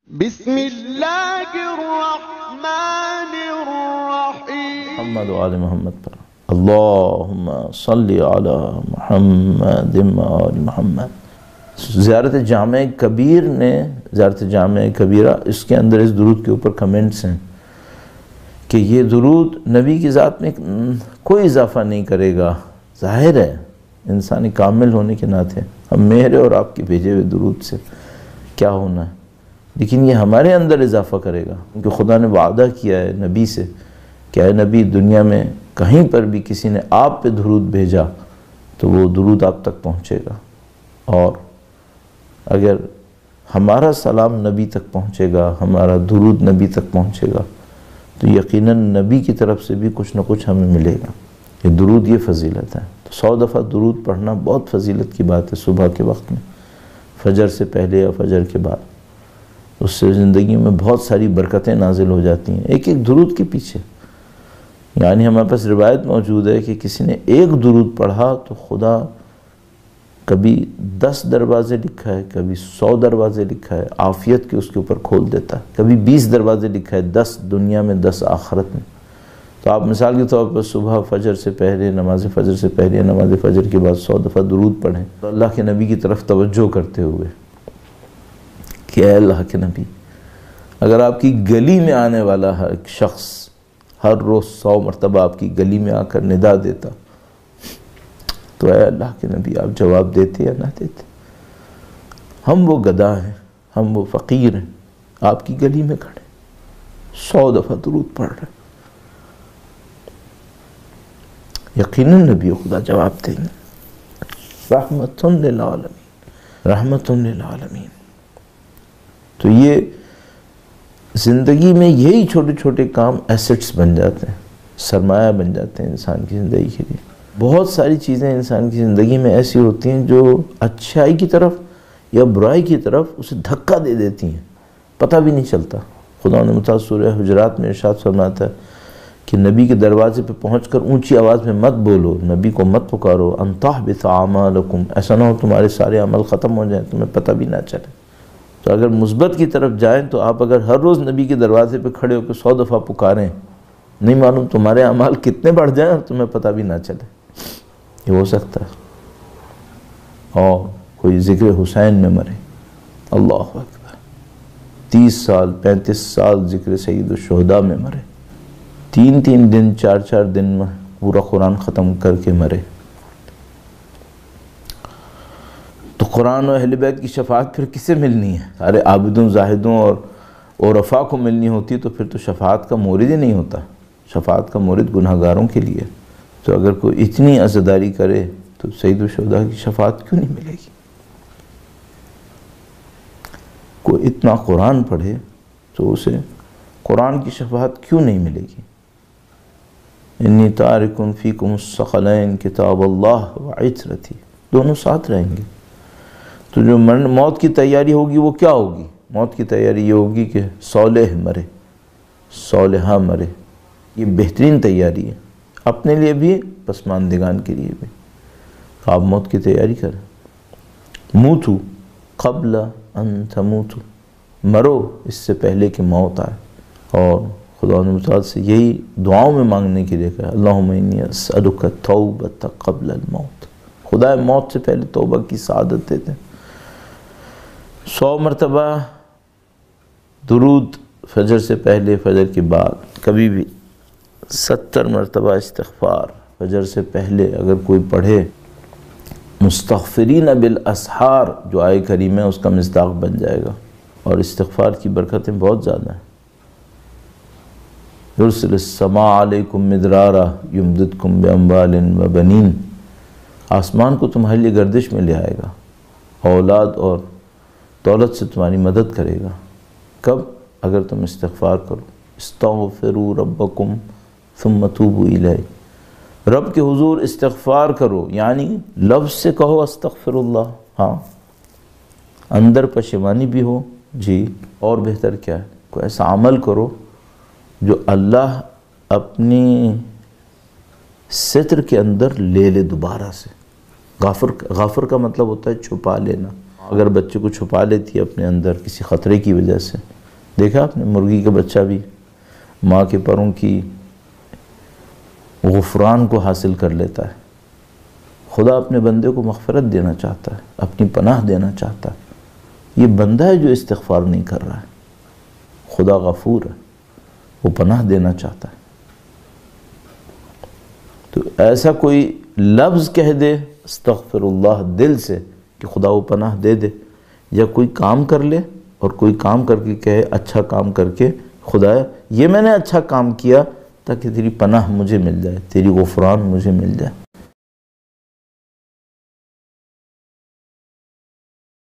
بسم اللہ الرحمن الرحیم محمد و آل محمد پر اللہم صلی علی محمد و آل محمد۔ زیارت جامع کبیر نے زیارت جامع کبیرہ اس کے اندر اس درود کے اوپر کمنٹس ہیں کہ یہ درود نبی کی ذات میں کوئی اضافہ نہیں کرے گا۔ ظاہر ہے انسانی کامل ہونے کے ناطے ہم میرے اور آپ کے بھیجے ہوئے درود سے کیا ہونا ہے، لیکن یہ ہمارے اندر اضافہ کرے گا، کیونکہ خدا نے وعدہ کیا ہے نبی سے کہ اے نبی دنیا میں کہیں پر بھی کسی نے آپ پہ درود بھیجا تو وہ درود آپ تک پہنچے گا، اور اگر ہمارا سلام نبی تک پہنچے گا، ہمارا درود نبی تک پہنچے گا تو یقیناً نبی کی طرف سے بھی کچھ نہ کچھ ہمیں ملے گا۔ یہ درود یہ فضیلت ہے، تو 100 دفعہ درود پڑھنا بہت فضیلت کی بات ہے صبح کے وقت میں، فجر سے پہلے یا فجر کے بعد۔ اس سے زندگی میں بہت ساری برکتیں نازل ہو جاتی ہیں ایک ایک درود کے پیچھے۔ یعنی ہمارے پاس روایت موجود ہے کہ کسی نے ایک درود پڑھا تو خدا کبھی 10 دروازے لکھا ہے، کبھی 100 دروازے لکھا ہے، عافیت کے اس کے اوپر کھول دیتا ہے، کبھی 20 دروازے لکھا ہے، 10 دنیا میں 10 آخرت میں۔ تو آپ مثال کے طور پر صبح فجر سے پہلے، نماز فجر سے پہلے، نماز فجر کے بعد 100 دفعہ درود پڑھیں تو اللہ کے نبی کی طرف توجہ کرتے ہوئے کہ اے اللہ کے نبی، اگر آپ کی گلی میں آنے والا ہر ایک شخص ہر روز 100 مرتبہ آپ کی گلی میں آ کر ندا دیتا تو اے اللہ کے نبی آپ جواب دیتے یا نہ دیتے؟ ہم وہ گدھا ہیں، ہم وہ فقیر ہیں، آپ کی گلی میں کھڑے 100 دفعہ درود پڑھ رہے، یقیناً نبی خدا جواب دیں گے۔ رحمت للعالمین، رحمت للعالمین۔ تو یہ زندگی میں یہی چھوٹے چھوٹے کام ایسٹس بن جاتے ہیں، سرمایہ بن جاتے ہیں انسان کی زندگی کے لیے۔ بہت ساری چیزیں انسان کی زندگی میں ایسی ہوتی ہیں جو اچھائی کی طرف یا برائی کی طرف اسے دھکا دے دیتی ہیں، پتہ بھی نہیں چلتا۔ خدا نے متعال سورہ حجرات میں ارشاد فرماتا ہے کہ نبی کے دروازے پہ پہنچ کر اونچی آواز میں مت بولو، نبی کو مت پکارو، ان تحبط اعمالکم، ایسا نہ ہو تمہارے سارے عمل ختم ہو جائیں، تمہیں پتہ بھی نہ چلے۔ تو اگر مثبت کی طرف جائیں تو آپ اگر ہر روز نبی کے دروازے پہ کھڑے ہو کے 100 دفعہ پکاریں، نہیں معلوم تمہارے اعمال کتنے بڑھ جائیں اور تمہیں پتہ بھی نہ چلے، یہ ہو سکتا ہے۔ اور کوئی ذکر حسین میں مرے، اللہ اکبر، 30 سال 35 سال ذکر سید الشہداء میں مرے، 3 دن 4 دن میں پورا قرآن ختم کر کے مرے، تو قرآن و اہل بیت کی شفاعت پھر کسے ملنی ہے؟ سارے عابدوں زاہدوں اور عرفاء کو ملنی ہوتی تو پھر تو شفاعت کا مورد ہی نہیں ہوتا، شفاعت کا مورد گناہگاروں کے لیے۔ تو اگر کوئی اتنی عزاداری کرے تو سید الشہداء کی شفاعت کیوں نہیں ملے گی؟ کوئی اتنا قرآن پڑھے تو اسے قرآن کی شفاعت کیوں نہیں ملے گی؟ انی تارک فیکم الثقلین کتاب اللہ وعترتی، دونوں ساتھ رہیں گے۔ تو جو موت کی تیاری ہوگی وہ کیا ہوگی؟ موت کی تیاری یہ ہوگی کہ صالح مرے، صالحہ مرے، یہ بہترین تیاری ہے، اپنے لیے بھی پسماندگان کے لیے بھی۔ آپ موت کی تیاری کریں، موتو قبل ان تموتو، مرو اس سے پہلے کہ موت آئے۔ اور خدا نے متعال سے یہی دعاؤں میں مانگنے کے لیے کہا، اللہم انی اسألک توبۃ قبل الموت، خدا موت سے پہلے توبہ کی سعادت دیتے ہیں۔ 100 مرتبہ درود فجر سے پہلے، فجر کے بعد، کبھی بھی 70 مرتبہ استغفار فجر سے پہلے اگر کوئی پڑھے، مستغفرین بالاسحار جو آیہ کریمہ ہے اس کا مصداق بن جائے گا۔ اور استغفار کی برکتیں بہت زیادہ ہیں۔ یرسل السماء علیکم مدرارا یمددکم باموال وبنین، آسمان کو تمہارے لیے گردش میں لے آئے گا، اولاد اور دولت سے تمہاری مدد کرے گا۔ کب؟ اگر تم استغفار کرو۔ استغفروا ربکم ثم توبوا الیہ، رب کے حضور استغفار کرو، یعنی لفظ سے کہو استغفر اللہ، ہاں اندر پشیمانی بھی ہو، جی، اور بہتر کیا ہے، کوئی ایسا عمل کرو جو اللہ اپنی ستر کے اندر لے لے دوبارہ سے۔ غافر کا مطلب ہوتا ہے چھپا لینا۔ اگر بچے کو چھپا لیتی ہے اپنے اندر کسی خطرے کی وجہ سے دیکھا آپ نے مرغی کا بچہ بھی ماں کے پروں کی غفران کو حاصل کر لیتا ہے. خدا اپنے بندے کو مغفرت دینا چاہتا ہے، اپنی پناہ دینا چاہتا ہے. یہ بندہ ہے جو استغفار نہیں کر رہا ہے. خدا غفور ہے، وہ پناہ دینا چاہتا ہے. تو ایسا کوئی لفظ کہہ دے استغفر اللہ دل سے کہ خدا وہ پناہ دے دے، یا کوئی کام کر لے اور کوئی کام کر کے کہے اچھا کام کر کے خدا یہ میں نے اچھا کام کیا تاکہ تیری پناہ مجھے مل جائے، تیری غفران مجھے مل جائے.